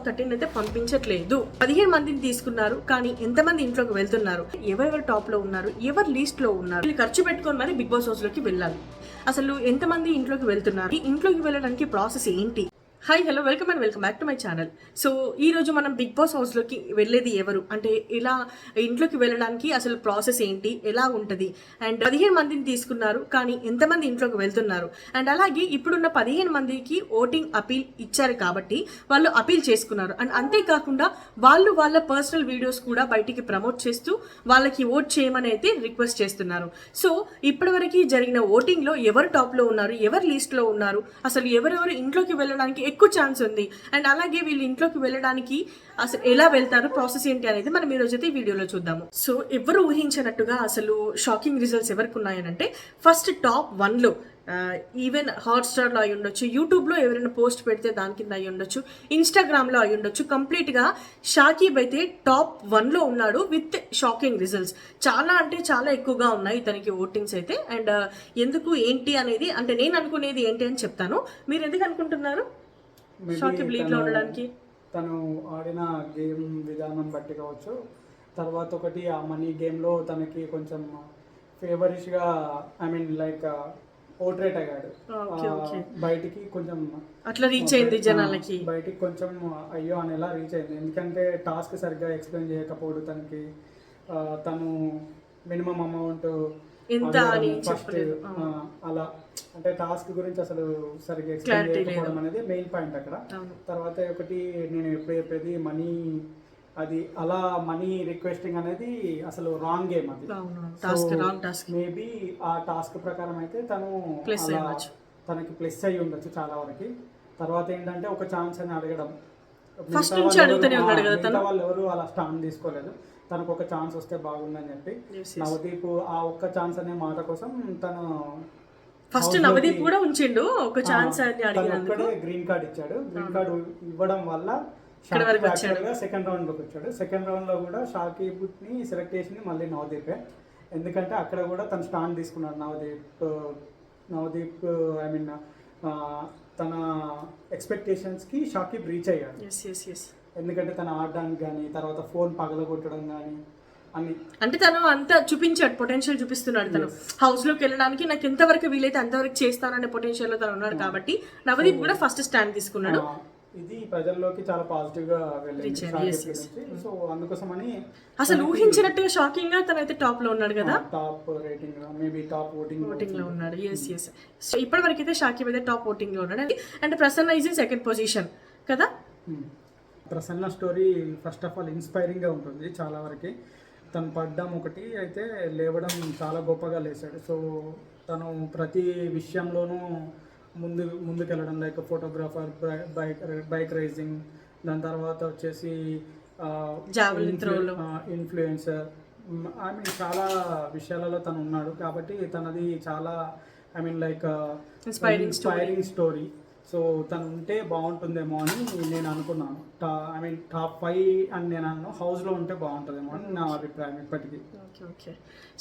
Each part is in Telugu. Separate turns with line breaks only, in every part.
టాప్ 13 అయితే పంపించట్లేదు. 15 మందిని తీసుకున్నారు, కానీ ఎంతమంది ఇంట్లోకి వెళ్తున్నారు, ఎవరెవరు టాప్ లో ఉన్నారు, ఎవరు లీస్ట్ లో ఉన్నారు, వీళ్ళు ఖర్చు పెట్టుకొని మరి బిగ్ బాస్ హౌస్ లోకి వెళ్ళాలి. అసలు ఎంతమంది ఇంట్లోకి వెళ్తున్నారు, ఇంట్లోకి వెళ్ళడానికి ప్రాసెస్ ఏంటి? Hi hello welcome and welcome back to my channel. So ఈ రోజు మనం బిగ్ బాస్ హౌస్లోకి వెళ్ళేది ఎవరు, అంటే ఇలా ఇంట్లోకి వెళ్ళడానికి అసలు ప్రాసెస్ ఏంటి, ఎలా ఉంటుంది, అండ్ 15 మందిని తీసుకున్నారు, కానీ ఎంతమంది ఇంట్లోకి వెళ్తున్నారు, అండ్ అలాగే ఇప్పుడున్న 15 మందికి ఓటింగ్ అపీల్ ఇచ్చారు కాబట్టి వాళ్ళు అపీల్ చేసుకున్నారు. అండ్ అంతేకాకుండా వాళ్ళు వాళ్ళ పర్సనల్ వీడియోస్ కూడా బయటికి ప్రమోట్ చేస్తూ వాళ్ళకి ఓట్ చేయమని అయితే రిక్వెస్ట్ చేస్తున్నారు. సో ఇప్పటివరకు జరిగిన ఓటింగ్లో ఎవరు టాప్లో ఉన్నారు, ఎవరు లీస్ట్లో ఉన్నారు, అసలు ఎవరెవరు ఇంట్లోకి వెళ్ళడానికి ఎక్కువ ఛాన్స్ ఉంది, అండ్ అలాగే వీళ్ళు ఇంట్లోకి వెళ్ళడానికి అసలు ఎలా వెళ్తారు, ప్రాసెస్ ఏంటి అనేది మనం ఈ రోజైతే ఈ వీడియోలో చూద్దాము. సో ఎవరు ఊహించినట్టుగా అసలు షాకింగ్ రిజల్ట్స్ ఎవరికి ఉన్నాయనంటే, ఫస్ట్ టాప్ 1లో ఈవెన్ హాట్స్టార్లో అయి ఉండొచ్చు, యూట్యూబ్లో ఎవరైనా పోస్ట్ పెడితే దాని కింద అయి ఉండొచ్చు, ఇన్స్టాగ్రామ్లో అయి ఉండొచ్చు, కంప్లీట్గా షాకీబ్ అయితే టాప్ 1లో ఉన్నాడు విత్ షాకింగ్ రిజల్ట్స్. చాలా అంటే చాలా ఎక్కువగా ఉన్నాయి ఇతనికి ఓటింగ్స్ అయితే. అండ్ ఎందుకు ఏంటి అనేది, అంటే నేను అనుకునేది ఏంటి అని చెప్తాను, మీరు ఎందుకు అనుకుంటున్నారు షాకీబ్ లీడ్లో ఉండడానికి?
తను ఆడిన గేమ్ విధానం బట్టి కావచ్చు. తర్వాత ఒకటి ఆ మనీ గేమ్లో తనకి కొంచెం ఫేవరిష్గా, ఐ మీన్ లైక్ పోర్ట్రేట్ అయ్యాడు. బయటికి కొంచెం
అట్లా రీచ్ అయింది జనాలకి,
బయటికి కొంచెం అయ్యో అని ఎలా రీచ్ అయింది. ఎందుకంటే టాస్క్ సరిగ్గా ఎక్స్ప్లెయిన్ చేయకపోవడం, తనకి తను మినిమం అమౌంట్
ఎంత అని
ఫస్ట్ అలా, అంటే టాస్క్ గురించి అసలు సరిగ్గా ఎక్స్ప్లెయిన్ చేయకపోవడం అనేది మెయిన్ పాయింట్ అక్కడ. తర్వాత ఒకటి నేను ఎప్పుడు చెప్పేది, మనీ, అది అలా మనీ రిక్వెస్టింగ్ అనేది అసలు రాంగ్ గేమ్ అది. మేబీ ఆ టాస్క్ ప్రకారం అయితే తను తనకి ప్లస్ అయ్యి ఉండొచ్చు చాలా వరకు. తర్వాత ఏంటంటే ఒక ఛాన్స్ అని అడగడం, వాళ్ళు ఎవరు అలా స్టాండ్ తీసుకోలేదు. తనకు ఒక ఛాన్స్ వస్తే బాగుందని చెప్పి నవదీప్ ఆ ఒక్క ఛాన్స్ అనే మాట కోసం తను
ఫస్ట్ నవదీప్ కూడా ఉంచిండు ఒక ఛాన్స్
ఒక్కడే గ్రీన్ కార్డ్ ఇచ్చాడు. గ్రీన్ కార్డ్ ఇవ్వడం వల్ల సెకండ్ రౌండ్ లోకి వచ్చాడు. సెకండ్ రౌండ్ లో కూడా షాకీబ్ ని సెలెక్ట్ చేసింది మళ్ళీ నవదీపే. ఎందుకంటే అక్కడ కూడా తను స్టాండ్ తీసుకున్నాడు నవదీప్ ఐ మీన్ తన ఎక్స్పెక్టేషన్స్ కి షాకీబ్ రీచ్ అయ్యాడు. ఎందుకంటే తను ఆడడానికి కానీ, తర్వాత ఫోన్ పగలగొట్టడం కానీ అన్ని, అంటే
తను అంతా చూపించాడు, పొటెన్షియల్ చూపిస్తున్నాడు. తను హౌస్ లోకి వెళ్ళడానికి నాకు ఎంతవరకు వీలైతే అంతవరకు చేస్తాననే పొటెన్షియల్ లో తను ఉన్నాడు. కాబట్టి నవదీప్ కూడా ఫస్ట్ స్టాండ్ తీసుకున్నాడు.
ఇది ప్రజల్లోకి చాలా పాజిటివ్ గా వెళ్ళింది. సో అందుకోసమని
అసలు ఊహించినట్టుగా షాకింగ్ గా తనైతే టాప్ లో ఉన్నాడు కదా,
top rating maybe top voting
లో ఉన్నాడు. సో ఇప్పటి వరకు అయితే షాకీబ్ అయితే టాప్ ఓటింగ్ లో ఉన్నాడు. And Prasanna is in second position కదా.
Prasanna story first of all ఇన్స్పైరింగ్గా ఉంటుంది చాలా వరకు. తను పడ్డం ఒకటి అయితే, లేవడం చాలా గొప్పగా లేచాడు. సో తను ప్రతి విషయంలోనూ ముందుకెళ్ళడం, లైక్ ఫోటోగ్రాఫర్, బైక్ రేసింగ్, దాని తర్వాత వచ్చేసి ఇన్ఫ్లుయెన్సర్, ఐ మీన్ చాలా విషయాలలో తను ఉన్నాడు. కాబట్టి తనది చాలా I mean like inspiring story. So తను ఉంటే బాగుంటుందేమో అని నేను అనుకున్నాను. ఐ మీన్ టాప్ 5 అని నేను అన్నాను, హౌస్లో ఉంటే బాగుంటుందేమో అని నా అభిప్రాయం ఇప్పటికీ.
ఓకే.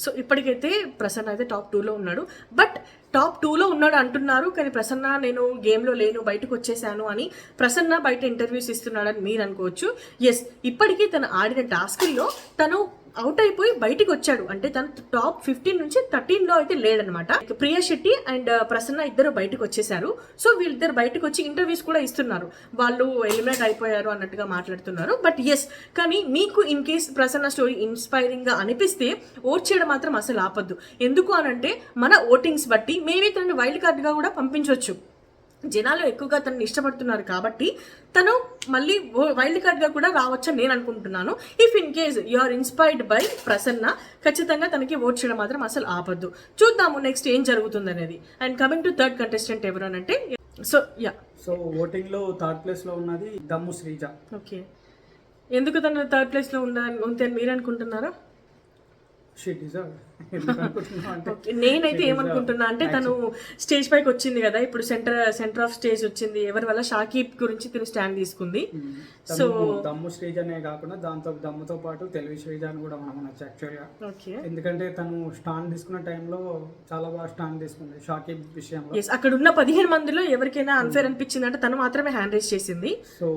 సో ఇప్పటికైతే ప్రసన్న అయితే టాప్ 2లో ఉన్నాడు. బట్ టాప్ 2లో ఉన్నాడు అంటున్నారు, కానీ ప్రసన్న నేను గేమ్లో లేను, బయటకు వచ్చేసాను అని ప్రసన్న బయట ఇంటర్వ్యూస్ ఇస్తున్నాడని మీరు అనుకోవచ్చు. ఎస్, ఇప్పటికీ తను ఆడిన టాస్క్లో తను అవుట్ అయిపోయి బయటికి వచ్చాడు. అంటే తను టాప్ 15 నుంచి 13లో అయితే లేడనమాట. ప్రియా శెట్టి అండ్ ప్రసన్న ఇద్దరు బయటకు వచ్చేసారు. సో వీళ్ళిద్దరు బయటకు వచ్చి ఇంటర్వ్యూస్ కూడా ఇస్తున్నారు, వాళ్ళు ఎలిమినేట్ అయిపోయారు అన్నట్టుగా మాట్లాడుతున్నారు. బట్ ఎస్, కానీ మీకు in case Prasanna story inspiring గా అనిపిస్తే ఓట్ చేయడం మాత్రం అసలు ఆపద్దు. ఎందుకు అనంటే మన ఓటింగ్స్ బట్టి మేబీ తనని వైల్డ్ కార్డ్ గా కూడా పంపించవచ్చు. జనాలు ఎక్కువగా తనని ఇష్టపడుతున్నారు కాబట్టి తను మళ్ళీ వైల్డ్ కార్డ్గా కూడా రావచ్చని నేను అనుకుంటున్నాను. If in case you are inspired by Prasanna, ఖచ్చితంగా తనకి ఓట్ చేయడం మాత్రం అసలు ఆపద్దు. చూద్దాము నెక్స్ట్ ఏం జరుగుతుంది అనేది. And coming to third contestant ఎవరు అంటే,
సో ఓటింగ్ లో థర్డ్ ప్లేస్ లో ఉన్నది దమ్ము శ్రీజ.
ఓకే, ఎందుకు తను థర్డ్ ప్లేస్ లో ఉందని మీరు అనుకుంటున్నారా?
She deserved. ఎందుకు అనుకుంటున్నావు అంటే
ఓకే, నేనైతే ఏమనుకుంటున్నా అంటే తను స్టేజ్ పైకి వచ్చింది కదా, ఇప్పుడు సెంటర్ ఆఫ్ స్టేజ్ వచ్చింది, ఎవరి వల్ల షాకీబ్ గురించి తను స్టాండ్ తీసుకుంది.
సో దమ్ము శ్రీజ అనే కాకుండా దమ్ముతో పాటు తెలుగు శ్రీజ అని కూడా మనం అనొచ్చు యాక్చువల్గా.
ఓకే,
ఎందుకంటే తను స్టాండ్ తీసుకున్న టైంలో చాలా బాగా స్టాండ్ తీసుకుంది షాకీబ్ విషయంలో.
అక్కడ ఉన్న 15 మందిలో ఎవరికైనా అన్ఫేర్ అనిపించింది అంటే తను మాత్రమే హ్యాండ్ రైజ్ చేసింది.
సో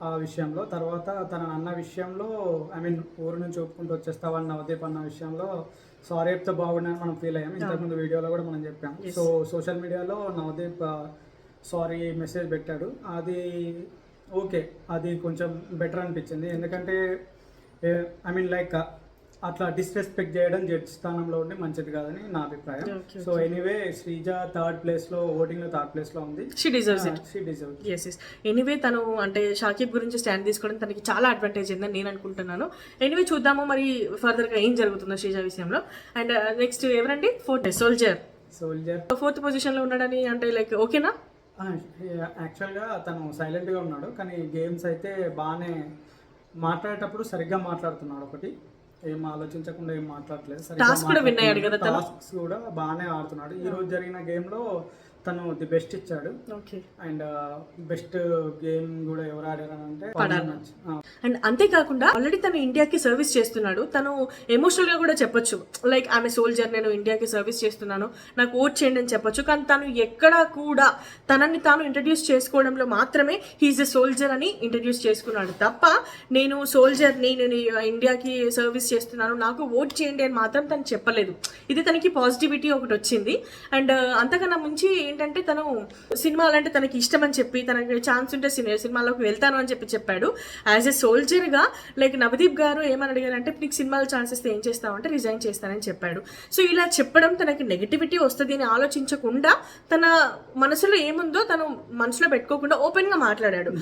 ఆ విషయంలో తర్వాత తన అన్న విషయంలో ఐ మీన్ ఊరు నుంచి ఒప్పుకుంటూ వచ్చేస్తావని నవదీప్ అన్న విషయంలో సారీ చెప్తే బాగుండని మనం ఫీల్ అయ్యాం. ఇంతకుముందు వీడియోలో కూడా మనం చెప్పాం. సో సోషల్ మీడియాలో నవదీప్ సారీ మెసేజ్ పెట్టాడు, అది ఓకే, అది కొంచెం బెటర్ అనిపించింది. ఎందుకంటే ఐ మీన్ లైక్ అట్లా డిస్రెస్పెక్ట్ చేయడం జడ్జి స్థానంలో ఉండి మంచిది కాదని నా అభిప్రాయం. సో ఎనీవే శ్రీజ ఓటింగ్ లో థర్డ్ ప్లేస్ లో ఉంది.
She deserves it. ఎనీవే తను అంటే షాకీబ్ గురించి స్టాండ్ తీసుకోవడం తనకి చాలా అడ్వాంటేజ్ అయిందని నేను అనుకుంటున్నాను. ఎనీవే చూద్దాము మరి ఫర్దర్ గా ఏం జరుగుతుందో శ్రీజ విషయంలో. అండ్ నెక్స్ట్ ఎవరండి? సోల్జర్ 4th పొజిషన్ లో ఉన్నాడని అంటే లైక్ ఓకేనా?
యాక్చువల్గా తను సైలెంట్గా ఉన్నాడు, కానీ గేమ్స్ అయితే బాగానే మాట్లాడేటప్పుడు సరిగ్గా మాట్లాడుతున్నాడు. ఒకటి ఏం ఆలోచించకుండా ఏం మాట్లాడలేదు, టాస్క్స్ కూడా బాగానే ఆడుతున్నాడు. ఈ రోజు జరిగిన గేమ్లో తను ది బెస్ట్ ఇచ్చాడు. అండ్ బెస్ట్ గేమ్ కూడా ఎవరు ఆడారు అంటే
అండ్ అంతేకాకుండా ఆల్రెడీ తను ఇండియాకి సర్వీస్ చేస్తున్నాడు. తను ఎమోషనల్ గా కూడా చెప్పొచ్చు, లైక్ ఆమె సోల్జర్, నేను ఇండియాకి సర్వీస్ చేస్తున్నాను, నాకు ఓట్ చేయండి అని చెప్పొచ్చు. కానీ తను ఎక్కడా కూడా తనని తాను ఇంట్రడ్యూస్ చేసుకోవడంలో మాత్రమే హీఈస్ ఎ సోల్జర్ అని ఇంట్రడ్యూస్ చేసుకున్నాడు తప్ప నేను సోల్జర్ని, నేను ఇండియాకి సర్వీస్ చేస్తున్నాను, నాకు ఓట్ చేయండి అని మాత్రం తను చెప్పలేదు. ఇది తనకి పాజిటివిటీ ఒకటి వచ్చింది. అండ్ అంతకన్నా ముంచి ఏంటంటే తను సినిమాలు అంటే తనకి ఇష్టం అని చెప్పి, తనకి ఛాన్స్ ఉంటే సినిమాలోకి వెళ్తాను అని చెప్పాడు. యాజ్ ఎ సోల్జర్ గా లైక్ నవదీప్ గారు ఏమని అడిగారంటే నీకు సినిమాలో ఛాన్స్ ఇస్తే ఏం చేస్తావు అంటే రిజైన్ చేస్తానని చెప్పాడు. సో ఇలా చెప్పడం తనకి నెగిటివిటీ వస్తుంది అని ఆలోచించకుండా తన మనసులో ఏముందో తను మనసులో పెట్టుకోకుండా ఓపెన్ గా మాట్లాడాడు.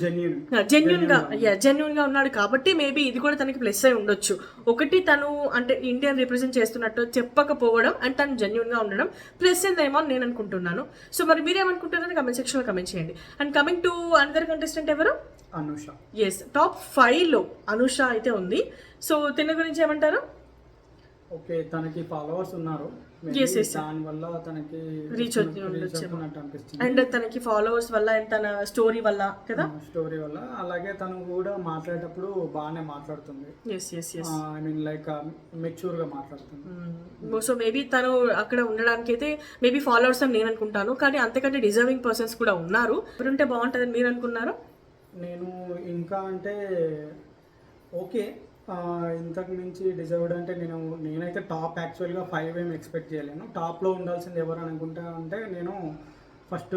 జెన్యూన్ గా ఉన్నాడు కాబట్టి మేబీ ఇది కూడా తనకి ప్లస్ అయి ఉండొచ్చు. ఒకటి తను అంటే ఇండియన్ రిప్రజెంట్ చేస్తున్నట్టు చెప్పకపోవడం అండ్ తను జెన్యూన్ గా ఉండడం ప్లస్ ఏమో అని నేను అనుకుంటున్నాను. సో మరి మీరేమనుకుంటున్నారని కమెంట్ సెక్షన్ లో కమెంట్ చేయండి. And coming to another contestant ఎవరు?
అనూష.
ఎస్, టాప్ 5 లో అనూష అయితే ఉంది. సో తిన గురించి ఏమంటారు?
ఓకే, తనకి ఫాలోవర్స్ ఉన్నారు, దాని వల్ల తనకి
రీచ్ అనిపిస్తుంది. అండ్ తనకి ఫాలోవర్స్ వల్ల అండ్ తన స్టోరీ వల్ల కదా,
స్టోరీ వల్ల. అలాగే తను కూడా మాట్లాడేటప్పుడు బాగానే మాట్లాడుతుంది. ఐ మీన్ లైక్ మెచ్యూర్ గా మాట్లాడుతుంది.
సో మేబీ తను అక్కడ ఉండడానికి అయితే మేబీ ఫాలోవర్స్ అని నేను అనుకుంటాను. కానీ అంతకంటే డిజర్వింగ్ పర్సన్స్ కూడా ఉన్నారు. ఎవరుంటే బాగుంటుందని మీరు అనుకున్నారు?
నేను ఇంకా అంటే ఓకే, ఇంతకు మించి డిజర్వ్డ్ అంటే నేనైతే టాప్ యాక్చువల్గా 5 ఏం ఎక్స్పెక్ట్ చేయలేను. టాప్లో ఉండాల్సింది ఎవరు అనుకుంటా అంటే నేను ఫస్ట్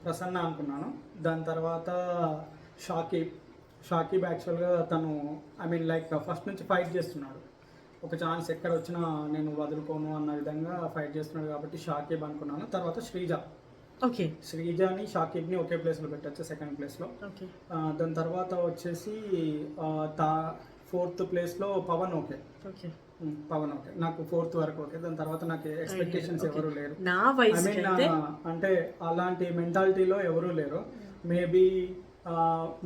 ప్రసన్న అనుకున్నాను, దాని తర్వాత షాకీబ్ యాక్చువల్గా తను ఐ మీన్ లైక్ ఫస్ట్ నుంచి ఫైట్ చేస్తున్నాడు, ఒక ఛాన్స్ ఎక్కడ వచ్చినా నేను వదులుకోను అన్న విధంగా ఫైట్ చేస్తున్నాడు కాబట్టి షాకీబ్ అనుకున్నాను. తర్వాత శ్రీజాని షాకీబ్ని ఒకే ప్లేస్లో పెట్టచ్చు, సెకండ్ ప్లేస్లో. దాని తర్వాత వచ్చేసి 4th ప్లేస్లో పవన్. ఓకే, నాకు 4th వరకు ఓకే. దాని తర్వాత నాకు ఎక్స్పెక్టేషన్స్ ఎవరు లేరు. ఐ మీన్ అంటే అలాంటి మెంటాలిటీలో ఎవరూ లేరు. మేబీ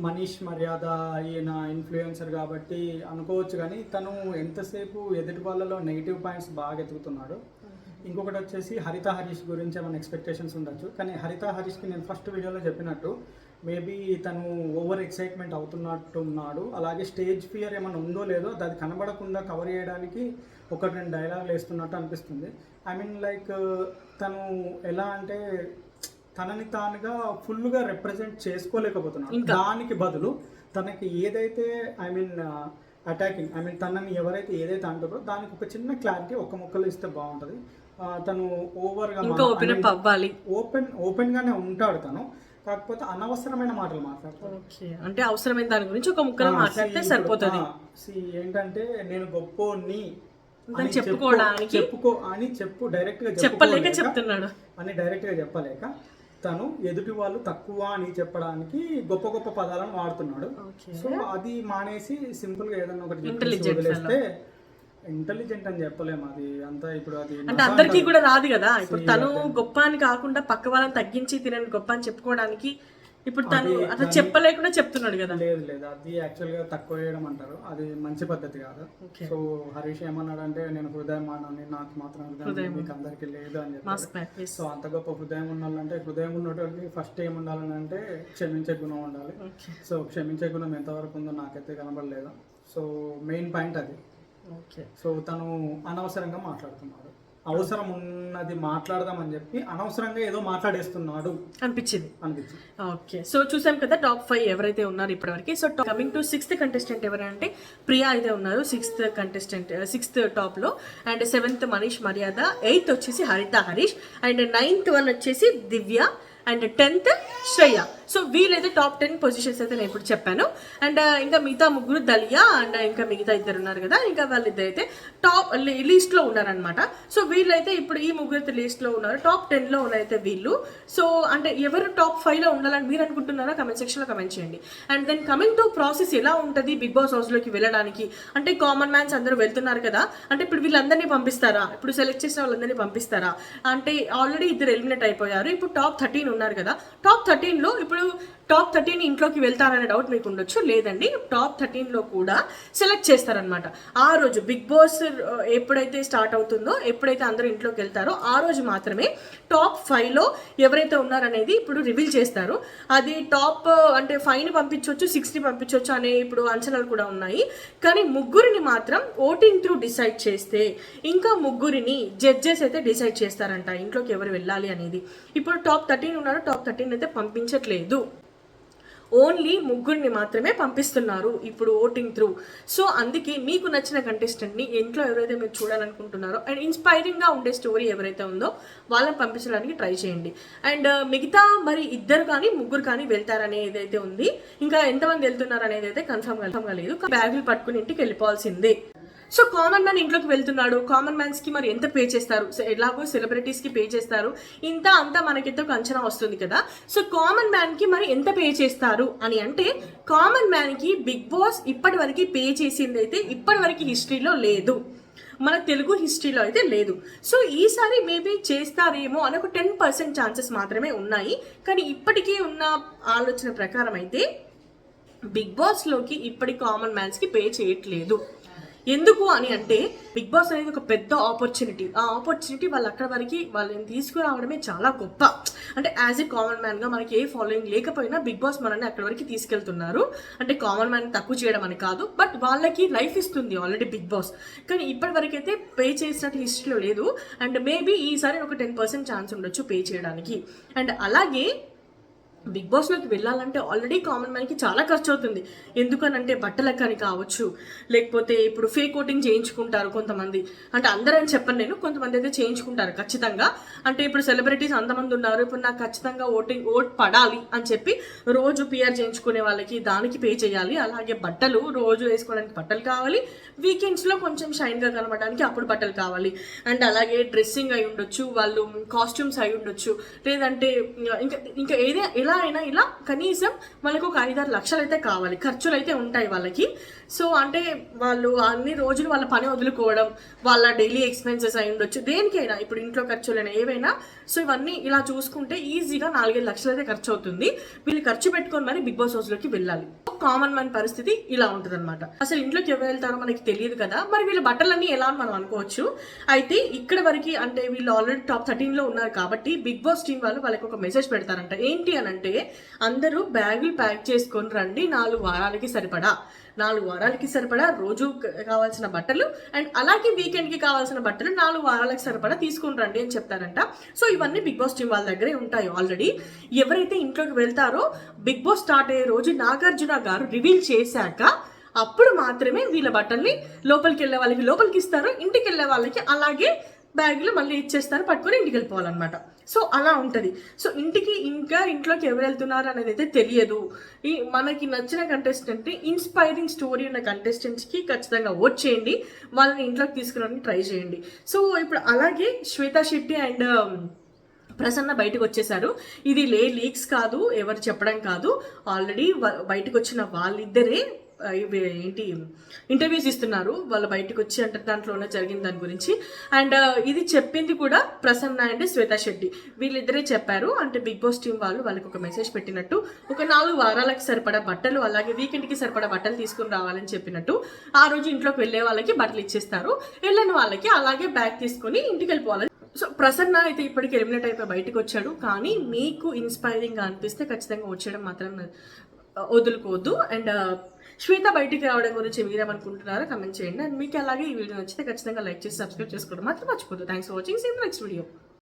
మనీష్ మర్యాద ఈయన ఇన్ఫ్లుయెన్సర్ కాబట్టి అనుకోవచ్చు, కానీ తను ఎంతసేపు ఎదుటి వాళ్ళలో నెగిటివ్ పాయింట్స్ బాగా ఎదుగుతున్నాడు. ఇంకొకటి వచ్చేసి హరిత హరీష్ గురించి ఏమైనా ఎక్స్పెక్టేషన్స్ ఉండొచ్చు, కానీ హరిత హరీష్కి నేను ఫస్ట్ వీడియోలో చెప్పినట్టు మేబీ తను ఓవర్ ఎక్సైట్మెంట్ అవుతున్నట్టున్నాడు. అలాగే స్టేజ్ ఫియర్ ఏమైనా ఉందో లేదో అది కనబడకుండా కవర్ చేయడానికి 1-2 డైలాగులు వేస్తున్నట్టు అనిపిస్తుంది. ఐ మీన్ లైక్ తను ఎలా అంటే తనని తానుగా ఫుల్గా రిప్రజెంట్ చేసుకోలేకపోతున్నాడు. దానికి బదులు తనకి ఏదైతే I mean attacking, I mean తనని ఎవరైతే ఏదైతే అంటారో దానికి ఒక చిన్న క్లారిటీ ఒక ముక్కలో ఇస్తే బాగుంటుంది. తను ఓవర్గా ఓపెన్ గానే ఉంటాడు తను, కాకపోతే అనవసరమైన మాటలు మాట్లాడతాడు.
అంటే అవసరమైన దాని గురించి ఒక ముక్కలో మాట్లాడితే సరిపోతుంది.
ఏంటంటే నేను గొప్పోని
చెప్పుకోవడానికి
డైరెక్ట్ గా
చెప్తున్నాడు
అని డైరెక్ట్ గా చెప్పలేక తను ఎదుటి వాళ్ళు తక్కువ అని చెప్పడానికి గొప్ప గొప్ప పదాలను వాడుతున్నాడు. సో అది మానేసి సింపుల్ గా ఏదన్నా ఒకటి వదిలేస్తే ఇంటెలిజెంట్ అని చెప్పలేము. అది అంతా ఇప్పుడు అది
అంటే అందరికీ కూడా రాదు కదా. ఇప్పుడు తను గొప్ప అని కాకుండా పక్క వాళ్ళని తగ్గించి తినని గొప్ప అని చెప్పుకోవడానికి ఇప్పుడు తను అసలు చెప్పలేకుండా చెప్తున్నాడు కదా.
లేదు అది యాక్చువల్గా తక్కువ చేయడం అంటారు, అది మంచి పద్ధతి కాదు. సో హరీష్ ఏమన్నాడంటే నేను హృదయం మానని, నాకు మాత్రం హృదయం మీకు అందరికీ లేదు అని చెప్పి. సో అంత గొప్ప హృదయం ఉండాలంటే, హృదయం ఉన్నటువంటి ఫస్ట్ ఏం ఉండాలని అంటే క్షమించే గుణం ఉండాలి. సో క్షమించే గుణం ఎంతవరకు ఉందో నాకైతే కనబడలేదు. సో మెయిన్ పాయింట్ అది. సో తను అనవసరంగా మాట్లాడుతున్నాడు, అవసరం ఉన్నది మాట్లాడదామని చెప్పి అనవసరంగా ఏదో మాట్లాడేస్తున్నాడు
అనిపించింది. ఓకే, సో చూసాం కదా టాప్ 5 ఎవరైతే ఉన్నారు ఇప్పటివరకు. So coming to 6th contestant ఎవరంటే ప్రియా అయితే ఉన్నారు 6th టాప్ లో. అండ్ 7th మనీష్ మర్యాద, 8th వచ్చేసి హరిత హరీష్, అండ్ 9th వన్ వచ్చేసి దివ్య, అండ్ 10th శ్రేయ. సో వీళ్ళైతే టాప్ 10 పొజిషన్స్ అయితే నేను ఇప్పుడు చెప్పాను. అండ్ ఇంకా మిగతా ముగ్గురు దలియా అండ్ ఇంకా మిగతా ఇద్దరు ఉన్నారు కదా, ఇంకా వాళ్ళిద్దరు అయితే టాప్ లిస్ట్లో ఉన్నారనమాట. సో వీళ్ళైతే ఇప్పుడు ఈ ముగ్గురు అయితే లిస్ట్లో ఉన్నారు, టాప్ 10లో ఉన్నారైతే వీళ్ళు. సో అంటే ఎవరు టాప్ 5లో ఉండాలని మీరు అనుకుంటున్నారో కమెంట్ సెక్షన్లో కమెంట్ చేయండి. And then coming to process ఎలా ఉంటుంది బిగ్ బాస్ హౌస్లోకి వెళ్ళడానికి అంటే, కామన్ మ్యాన్స్ అందరూ వెళ్తున్నారు కదా, అంటే ఇప్పుడు వీళ్ళందరినీ పంపిస్తారా, ఇప్పుడు సెలెక్ట్ చేసిన వాళ్ళందరినీ పంపిస్తారా అంటే, ఆల్రెడీ ఇద్దరు ఎలిమినేట్ అయిపోయారు, ఇప్పుడు టాప్ 13 ఉన్నారు కదా. టాప్ 13లో ఇప్పుడు టాప్ 13 ఇంట్లోకి వెళ్తారనే డౌట్ మీకు ఉండొచ్చు. లేదండి, టాప్ 13లో కూడా సెలెక్ట్ చేస్తారనమాట. ఆ రోజు బిగ్ బాస్ ఎప్పుడైతే స్టార్ట్ అవుతుందో, ఎప్పుడైతే అందరూ ఇంట్లోకి వెళ్తారో ఆ రోజు మాత్రమే టాప్ 5లో ఎవరైతే ఉన్నారనేది ఇప్పుడు రివీల్ చేస్తారు. అది టాప్ అంటే 5ని పంపించవచ్చు, 6ని పంపించవచ్చు అనే ఇప్పుడు అంచనాలు కూడా ఉన్నాయి. కానీ ముగ్గురిని మాత్రం ఓటింగ్ త్రూ డిసైడ్ చేస్తే, ఇంకా ముగ్గురిని జడ్జెస్ అయితే డిసైడ్ చేస్తారంట ఇంట్లోకి ఎవరు వెళ్ళాలి అనేది. ఇప్పుడు టాప్ 13 ఉన్నారు, టాప్ 13 అయితే పంపించట్లేదు, ఓన్లీ ముగ్గురిని మాత్రమే పంపిస్తున్నారు ఇప్పుడు ఓటింగ్ త్రూ. సో అందుకే మీకు నచ్చిన కంటెస్టెంట్ని ఇంట్లో ఎవరైతే మీరు చూడాలనుకుంటున్నారో అండ్ ఇన్స్పైరింగ్గా ఉండే స్టోరీ ఎవరైతే ఉందో వాళ్ళని పంపించడానికి ట్రై చేయండి. అండ్ మిగతా మరి ఇద్దరు కానీ ముగ్గురు కానీ వెళ్తారనేది ఏదైతే ఉంది, ఇంకా ఎంతమంది వెళ్తున్నారు అనేది అయితే కన్ఫర్మ్గా లేదు. బ్యాగులు పట్టుకుని ఇంటికి వెళ్ళిపోవాల్సిందే. సో కామన్ మ్యాన్ ఇంట్లోకి వెళ్తున్నాడు, కామన్ మ్యాన్స్కి మరి ఎంత పే చేస్తారు, ఎలాగో సెలబ్రిటీస్కి పే చేస్తారు, అంతా మనకైతే ఒక అంచనా వస్తుంది కదా. సో కామన్ మ్యాన్కి మరి ఎంత పే చేస్తారు అని అంటే, కామన్ మ్యాన్కి బిగ్ బాస్ ఇప్పటివరకు పే చేసింది అయితే ఇప్పటివరకు హిస్టరీలో లేదు, మన తెలుగు హిస్టరీలో అయితే లేదు. సో ఈసారి మేబీ చేస్తారేమో అని ఒక 10% ఛాన్సెస్ మాత్రమే ఉన్నాయి. కానీ ఇప్పటికీ ఉన్న ఆలోచన ప్రకారం అయితే బిగ్ బాస్లోకి ఇప్పటి కామన్ మ్యాన్స్కి పే చేయట్లేదు. ఎందుకు అని అంటే, బిగ్ బాస్ అనేది ఒక పెద్ద ఆపర్చునిటీ. ఆ ఆపర్చునిటీ వాళ్ళు అక్కడ వరకు వాళ్ళని తీసుకురావడమే చాలా గొప్ప. అంటే యాజ్ ఏ కామన్ మ్యాన్గా మనకి ఏ ఫాలోయింగ్ లేకపోయినా బిగ్ బాస్ మనల్ని అక్కడ వరకు తీసుకెళ్తున్నారు. అంటే కామన్ మ్యాన్ తక్కువ చేయడం అని కాదు, బట్ వాళ్ళకి లైఫ్ ఇస్తుంది ఆల్రెడీ బిగ్ బాస్. కానీ ఇప్పటి వరకు అయితే పే చేసినట్టు హిస్టరీలో లేదు. అండ్ మేబీ ఈసారి ఒక 10% ఛాన్స్ ఉండొచ్చు పే చేయడానికి. అండ్ అలాగే బిగ్ బాస్లోకి వెళ్ళాలంటే ఆల్రెడీ కామన్ మ్యాన్కి చాలా ఖర్చు అవుతుంది. ఎందుకనంటే బట్టలకు కానీ కావచ్చు, లేకపోతే ఇప్పుడు ఫేక్ ఓటింగ్ చేయించుకుంటారు కొంతమంది. అంటే అందరని చెప్పను నేను, కొంతమంది అయితే చేయించుకుంటారు ఖచ్చితంగా. అంటే ఇప్పుడు సెలబ్రిటీస్ అంతమంది ఉన్నారు, ఇప్పుడు నాకు ఖచ్చితంగా ఓట్ పడాలి అని చెప్పి రోజు పిఆర్ చేయించుకునే వాళ్ళకి దానికి పే చేయాలి. అలాగే బట్టలు రోజు వేసుకోవడానికి బట్టలు కావాలి, వీకెండ్స్లో కొంచెం షైన్గా కనబడడానికి అప్పుడు బట్టలు కావాలి. అండ్ అలాగే డ్రెస్సింగ్ అయి ఉండొచ్చు, వాళ్ళు కాస్ట్యూమ్స్ అయి ఉండొచ్చు, లేదంటే ఇంకా ఎలా అయినా ఇలా కనీసం వాళ్ళకు ఒక 5-6 లక్షలు అయితే కావాలి, ఖర్చులు అయితే ఉంటాయి వాళ్ళకి. సో అంటే వాళ్ళు అన్ని రోజులు వాళ్ళ పని వదులుకోవడం, వాళ్ళ డైలీ ఎక్స్పెన్సెస్ అయి ఉండొచ్చు, దేనికైనా ఇప్పుడు ఇంట్లో ఖర్చులైనా ఏవైనా. సో ఇవన్నీ ఇలా చూసుకుంటే ఈజీగా 4-5 లక్షలు అయితే ఖర్చు అవుతుంది. వీళ్ళు ఖర్చు పెట్టుకొని మరి బిగ్ బాస్ హౌస్లోకి వెళ్ళాలి. కామన్ మ్యాన్ పరిస్థితి ఇలా ఉంటుంది అనమాట. అసలు ఇంట్లోకి ఎవరు వెళ్తారో మనకి తెలియదు కదా, మరి వీళ్ళ బట్టలన్నీ ఎలా అని మనం అనుకోవచ్చు. అయితే ఇక్కడ వరకు అంటే వీళ్ళు ఆల్రెడీ టాప్ 13లో ఉన్నారు కాబట్టి బిగ్ బాస్ టీం వాళ్ళకి ఒక మెసేజ్ పెడతారంట. ఏంటి అని అంటే, అందరూ బ్యాగులు ప్యాక్ చేసుకొని రండి, 4 వారాలకి సరిపడా రోజు కావాల్సిన బట్టలు అండ్ అలాగే వీకెండ్కి కావాల్సిన బట్టలు 4 వారాలకి సరిపడా తీసుకుని రండి అని చెప్తారంట. సో ఇవన్నీ బిగ్ బాస్ టీం వాళ్ళ దగ్గరే ఉంటాయి ఆల్రెడీ. ఎవరైతే ఇంట్లోకి వెళ్తారో బిగ్ బాస్ స్టార్ట్ అయ్యే రోజు నాగార్జున గారు రివీల్ చేశాక అప్పుడు మాత్రమే వీళ్ళ బట్టల్ని లోపలికి వెళ్ళే వాళ్ళకి లోపలికి ఇస్తారు, ఇంటికి వెళ్ళే వాళ్ళకి అలాగే బ్యాగులు మళ్ళీ ఇచ్చేస్తారు, పట్టుకొని ఇంటికి వెళ్ళిపోవాలన్నమాట. సో అలా ఉంటుంది. సో ఇంట్లోకి ఎవరు వెళ్తున్నారు అనేది అయితే తెలియదు. మనకి నచ్చిన కంటెస్టెంట్, ఇన్స్పైరింగ్ స్టోరీ ఉన్న కంటెస్టెంట్స్కి ఖచ్చితంగా ఓట్ చేయండి, వాళ్ళని ఇంట్లోకి తీసుకురావడానికి ట్రై చేయండి. సో ఇప్పుడు అలాగే శ్వేతా శెట్టి అండ్ ప్రసన్న బయటకు వచ్చేసారు. ఇది లీక్స్ కాదు, ఎవరు చెప్పడం కాదు, ఆల్రెడీ బయటకు వచ్చిన వాళ్ళిద్దరే ఏంటి ఇంటర్వ్యూస్ ఇస్తున్నారు. వాళ్ళు బయటకు వచ్చి అంటే దాంట్లోనే జరిగిన దాని గురించి. అండ్ ఇది చెప్పింది కూడా ప్రసన్న అండ్ శ్వేతా శెట్టి వీళ్ళిద్దరే చెప్పారు. అంటే బిగ్ బాస్ టీం వాళ్ళకి ఒక మెసేజ్ పెట్టినట్టు ఒక 4 వారాలకు సరిపడా బట్టలు, అలాగే వీకెండ్కి సరిపడా బట్టలు తీసుకుని రావాలని చెప్పినట్టు. ఆ రోజు ఇంట్లోకి వెళ్ళే వాళ్ళకి బట్టలు ఇచ్చేస్తారు, వెళ్ళని వాళ్ళకి అలాగే బ్యాగ్ తీసుకొని ఇంటికి వెళ్ళిపోవాలి. సో ప్రసన్న అయితే ఇప్పటికి ఎలిమినేట్ అయిపోయి బయటకు వచ్చాడు. కానీ మీకు ఇన్స్పైరింగ్గా అనిపిస్తే ఖచ్చితంగా వచ్చేయడం మాత్రం వదులుకోవద్దు. అండ్ శ్వేత బయటికి రావడం గురించి మీరేమనుకుంటున్నారో కమెంట్ చేయండి. అండ్ మీకు అలాగే ఈ వీడియో నచ్చితే ఖచ్చితంగా లైక్ చేసి సబ్స్క్రైబ్ చేసుకోవడం మాత్రం మర్చిపోద్దు. Thanks for watching. See you next video.